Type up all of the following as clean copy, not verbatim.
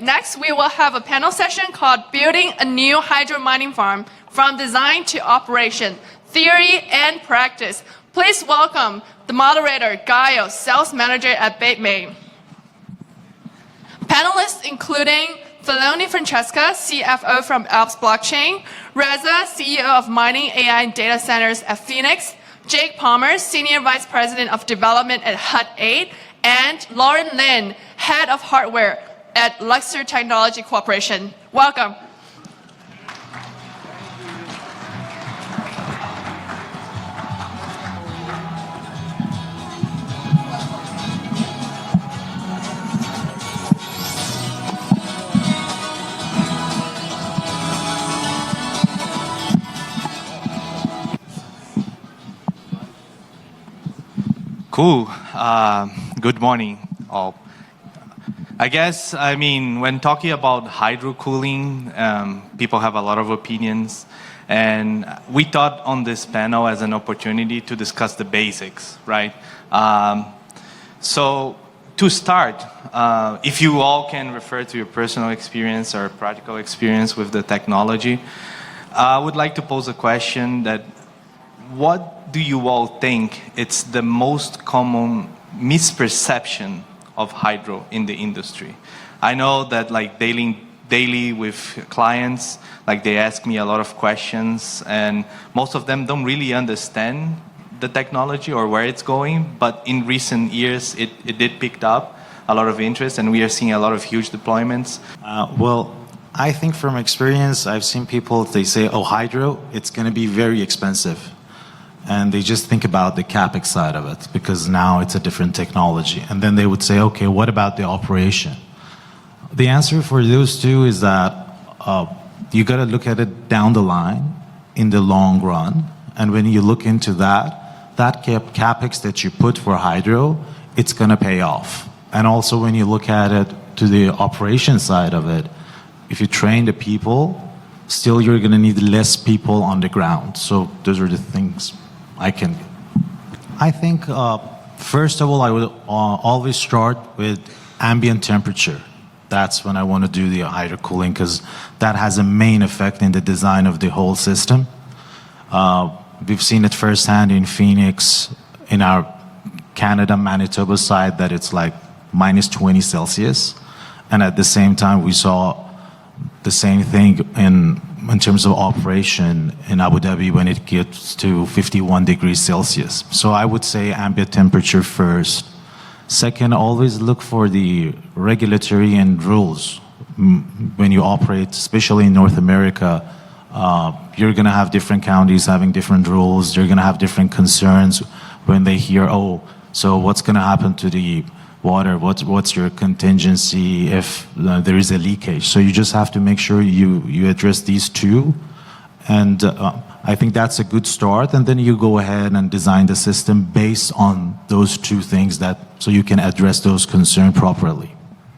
Next, we will have a panel session called Building a New Hydro Mining Farm from Design to Operation, Theory and Practice. Please welcome the moderator, Gaio, Sales Manager at BaitMay. Panelists including Feloni Francesca, CFO from Alps Blockchain, Reza, CEO of Mining AI and Data Centers at Phoenix, Jake Palmer, Senior Vice President of Development at Hut 8, and Lauren Lin, Head of Hardware at Luxor Technology Corporation. Welcome. Cool. Good morning, all. When talking about hydro cooling, people have a lot of opinions. And we thought on this panel as an opportunity to discuss the basics, right? So to start, if you all can refer to your personal experience or practical experience with the technology, I would like to pose a question that what do you all think it's the most common misperception of hydro in the industry? I know that like daily with clients, like they ask me a lot of questions and most of them don't really understand the technology or where it's going, but in recent years it did pick up a lot of interest and we are seeing a lot of huge deployments. Well, I think from experience, I've seen people, they say, oh, hydro, it's going to be very expensive. And they just think about the CapEx side of it because now it's a different technology. And then they would say, okay, what about the operation? The answer for those two is that you got to look at it down the line in the long run. And when you look into that CapEx that you put for hydro, it's going to pay off. And also when you look at it to the operation side of it, if you train the people, still you're going to need less people on the ground. So those are the things I think, first of all, I would always start with ambient temperature. That's when I want to do the hydro cooling because that has a main effect in the design of the whole system. We've seen it firsthand in Phoenix, in our Canada, Manitoba side, that it's like minus 20 Celsius. And at the same time, we saw the same thing in terms of operation in Abu Dhabi when it gets to 51 degrees Celsius. So I would say ambient temperature first. Second, always look for the regulatory and rules. When you operate, especially in North America, you're going to have different counties having different rules. You're going to have different concerns when they hear, oh, so what's going to happen to the water? What's your contingency if there is a leakage? So you just have to make sure you address these two. And I think that's a good start. And then you go ahead and design the system based on those two things so you can address those concerns properly.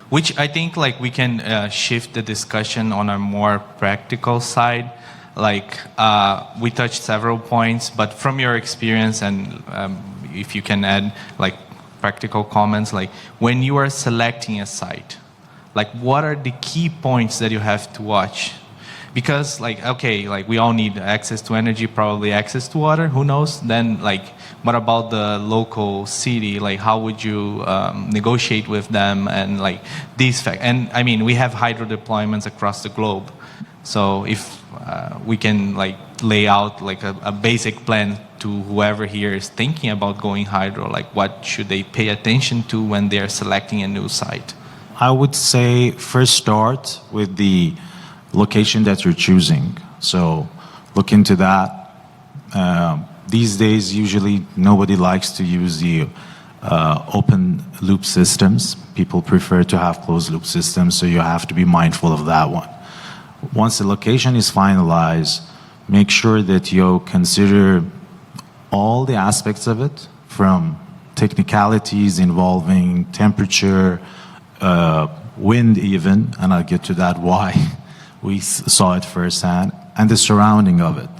Which I think like we can shift the discussion on a more practical side. Like we touched several points, but from your experience and if you can add like practical comments, like when you are selecting a site, like what are the key points that you have to watch? Because like, okay, like we all need access to energy, probably access to water, who knows? Then like, what about the local city? Like how would you negotiate with them and like these facts? And I mean, we have hydro deployments across the globe. So if we can like lay out like a basic plan to whoever here is thinking about going hydro, like what should they pay attention to when they're selecting a new site? I would say first start with the location that you're choosing. So look into that. These days, usually nobody likes to use the open loop systems. People prefer to have closed loop systems, so you have to be mindful of that one. Once the location is finalized, make sure that you consider all the aspects of it, from technicalities involving temperature, wind even, and I'll get to that why we saw it firsthand, and the surrounding of it.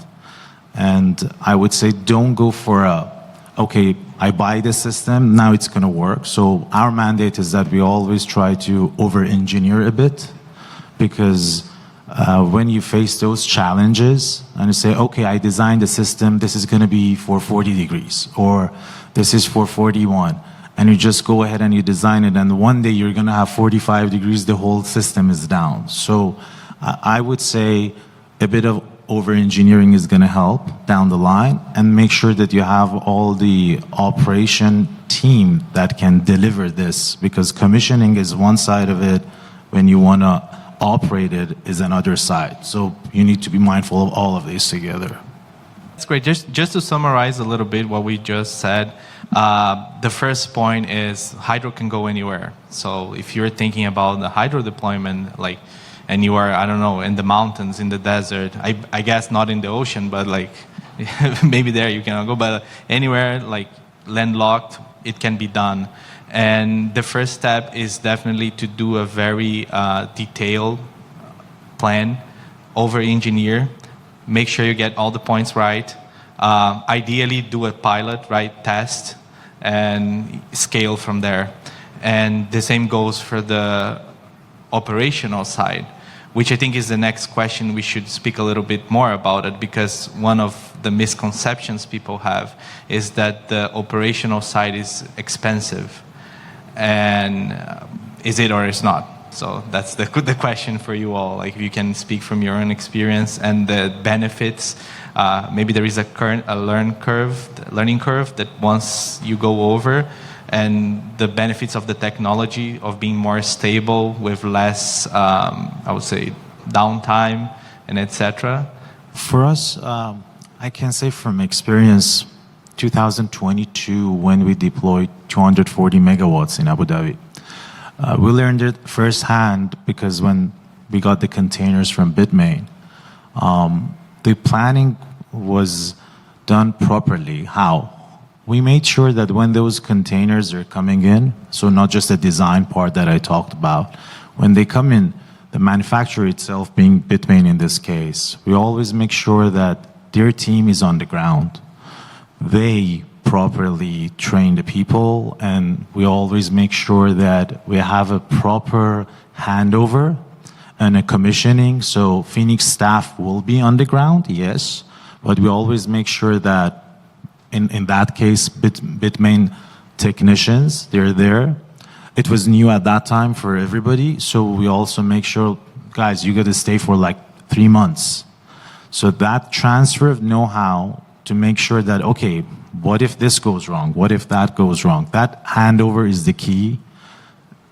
And I would say don't go for a okay, I buy this system, now it's going to work. So our mandate is that we always try to over-engineer a bit, because when you face those challenges and you say, okay, I designed a system, this is going to be for 40 degrees, or this is for 41, and you just go ahead and you design it, and one day you're going to have 45 degrees, the whole system is down. So I would say a bit of over-engineering is going to help down the line, and make sure that you have all the operation team that can deliver this, because commissioning is one side of it, when you want to operate it is another side. So you need to be mindful of all of these together. That's great. Just to summarize a little bit what we just said, the first point is hydro can go anywhere. So if you're thinking about the hydro deployment, like, and you are, I don't know, in the mountains, in the desert, I guess not in the ocean, but like maybe there you cannot go, but anywhere like landlocked, it can be done. And the first step is definitely to do a very detailed plan, over-engineer, make sure you get all the points right. Ideally, do a pilot, right, test, and scale from there. And the same goes for the operational side, which I think is the next question. We should speak a little bit more about it, because one of the misconceptions people have is that the operational side is expensive. And is it or is not? So that's the question for you all. Like, if you can speak from your own experience and the benefits. Maybe there is a learning curve that once you go over, and the benefits of the technology of being more stable with less, I would say, downtime and etc. For us, I can say from experience, 2022, when we deployed 240 megawatts in Abu Dhabi, we learned it firsthand, because when we got the containers from Bitmain, the planning was done properly. How? We made sure that when those containers are coming in, so not just the design part that I talked about, when they come in, the manufacturer itself, being Bitmain in this case, we always make sure that their team is on the ground. They properly train the people, and we always make sure that we have a proper handover and a commissioning. So Phoenix staff will be on the ground, yes, but we always make sure that in that case, Bitmain technicians, they're there. It was new at that time for everybody, so we also make sure, guys, you got to stay for like 3 months. So that transfer of know-how to make sure that, okay, what if this goes wrong? What if that goes wrong? That handover is the key.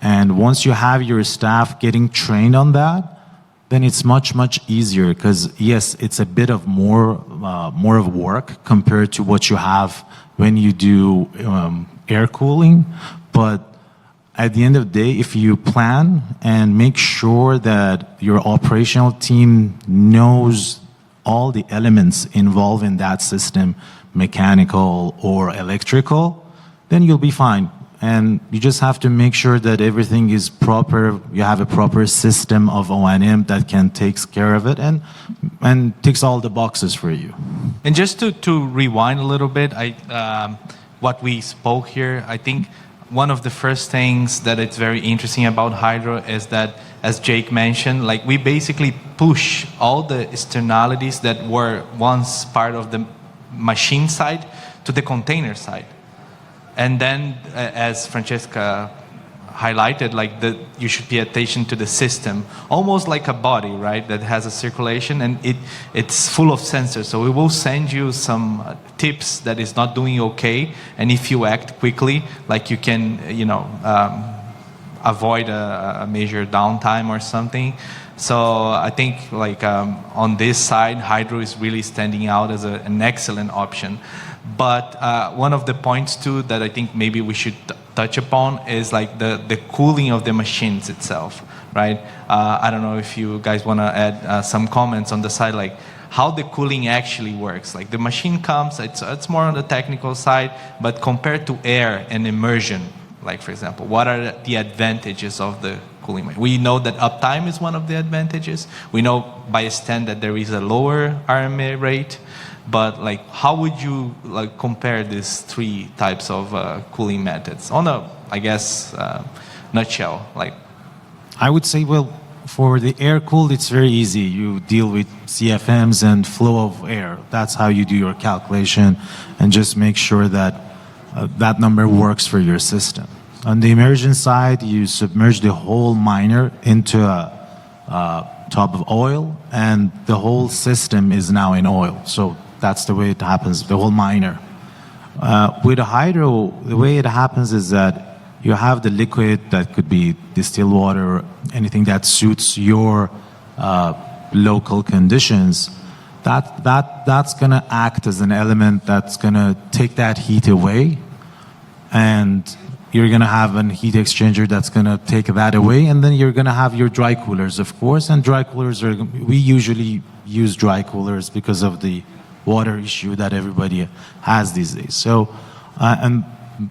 And once you have your staff getting trained on that, then it's much, much easier, because yes, it's a bit of more of work compared to what you have when you do air cooling. But at the end of the day, if you plan and make sure that your operational team knows all the elements involved in that system, mechanical or electrical, then you'll be fine. And you just have to make sure that everything is proper. You have a proper system of O&M that can take care of it and ticks all the boxes for you. And just to rewind a little bit, what we spoke here, I think one of the first things that it's very interesting about hydro is that, as Jake mentioned, like, we basically push all the externalities that were once part of the machine side to the container side. And then, as Francesca highlighted, like, you should pay attention to the system, almost like a body, right, that has a circulation, and it's full of sensors. So we will send you some tips that is not doing okay, and if you act quickly, like, you can, avoid a major downtime or something. So I think, like, on this side, hydro is really standing out as an excellent option. But one of the points too that I think maybe we should touch upon is like the cooling of the machines itself, right? I don't know if you guys want to add some comments on the side, like how the cooling actually works. Like, the machine comes, it's more on the technical side, but compared to air and immersion, like, for example, what are the advantages of the cooling? We know that uptime is one of the advantages. We know by extent that there is a lower RMA rate. But like, how would you like compare these three types of cooling methods on a, I guess, nutshell? Like, I would say, well, for the air cooled, it's very easy. You deal with CFMs and flow of air. That's how you do your calculation, and just make sure that that number works for your system. On the immersion side, you submerge the whole miner into a tub of oil, and the whole system is now in oil. So that's the way it happens, the whole miner. With a hydro, the way it happens is that you have the liquid that could be distilled water, anything that suits your local conditions. That's going to act as an element that's going to take that heat away, and you're going to have a heat exchanger that's going to take that away, and then you're going to have your dry coolers, of course. And dry coolers we usually use dry coolers because of the water issue that everybody has these days. So, and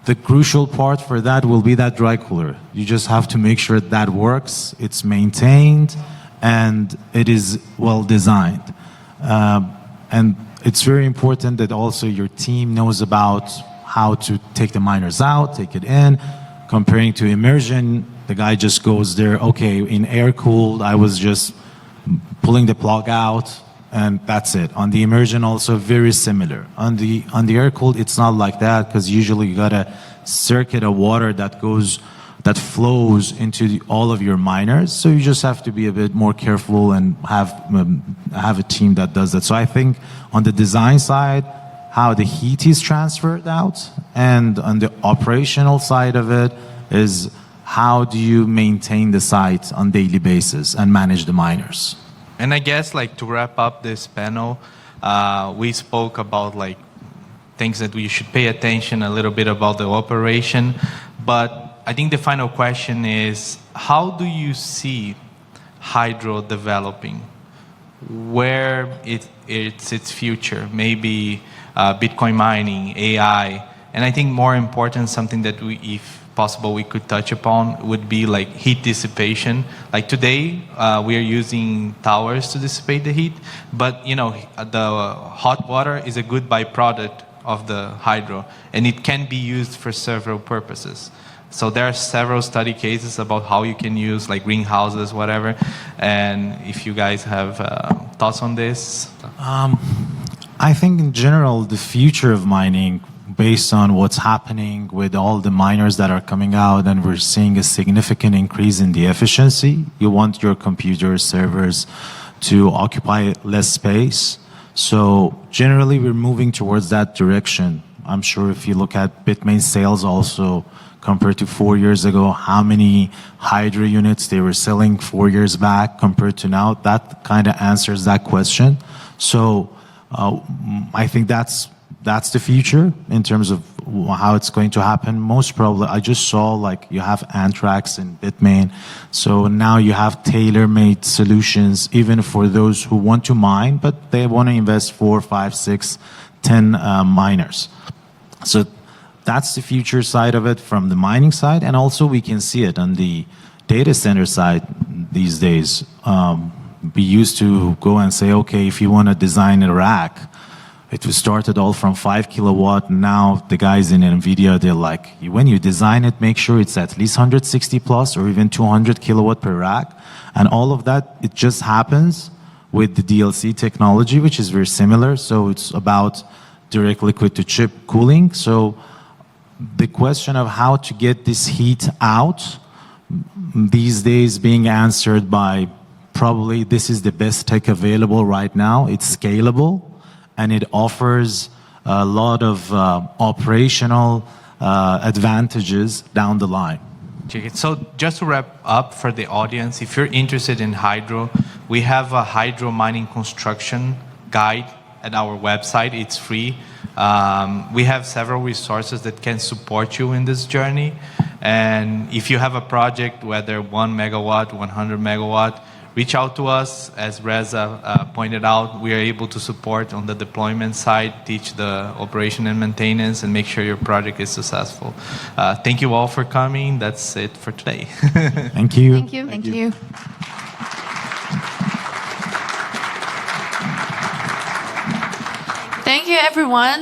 the crucial part for that will be that dry cooler. You just have to make sure that works, it's maintained, and it is well designed. And it's very important that also your team knows about how to take the miners out, take it in. Comparing to immersion, the guy just goes there, okay, in air cooled, I was just pulling the plug out, and that's it. On the immersion, also very similar. On the air cooled, it's not like that, because usually you got a circuit of water that flows into all of your miners. So you just have to be a bit more careful and have a team that does that. So I think on the design side, how the heat is transferred out, and on the operational side of it is how do you maintain the site on daily basis and manage the miners. and I guess like to wrap up this panel, we spoke about like things that we should pay attention, a little bit about the operation, but I think the final question is, how do you see hydro developing? Where it's its future? Maybe Bitcoin mining, AI, and I think more important, something that we, if possible, we could touch upon would be like heat dissipation. Like today, we are using towers to dissipate the heat, but you know, the hot water is a good byproduct of the hydro, and it can be used for several purposes. So there are several study cases about how you can use like greenhouses, whatever. And if you guys have thoughts on this? I think in general, the future of mining, based on what's happening with all the miners that are coming out, and we're seeing a significant increase in the efficiency. You want your computer servers to occupy less space. So generally, we're moving towards that direction. I'm sure if you look at Bitmain sales also, compared to 4 years ago, how many hydro units they were selling 4 years back compared to now, that kind of answers that question. So I think that's the future in terms of how it's going to happen. Most probably, I just saw like you have Anthrax and Bitmain. So now you have tailor-made solutions even for those who want to mine, but they want to invest 4, 5, 6, 10 miners. So that's the future side of it from the mining side. And also we can see it on the data center side these days. We used to go and say, okay, if you want to design a rack, it was started all from 5 kilowatt. Now the guys in NVIDIA, they're like, when you design it, make sure it's at least 160 plus or even 200 kilowatt per rack. And all of that, it just happens with the DLC technology, which is very similar. So it's about direct liquid to chip cooling. So the question of how to get this heat out these days being answered by probably this is the best tech available right now. It's scalable and it offers a lot of operational advantages down the line. So just to wrap up for the audience, if you're interested in hydro, we have a hydro mining construction guide at our website. It's free. We have several resources that can support you in this journey. And if you have a project, whether 1 megawatt, 100 megawatt, reach out to us. As Reza pointed out, we are able to support on the deployment side, teach the operation and maintenance, and make sure your project is successful. Thank you all for coming. That's it for today. Thank you. Thank you. Thank you. Thank you, everyone.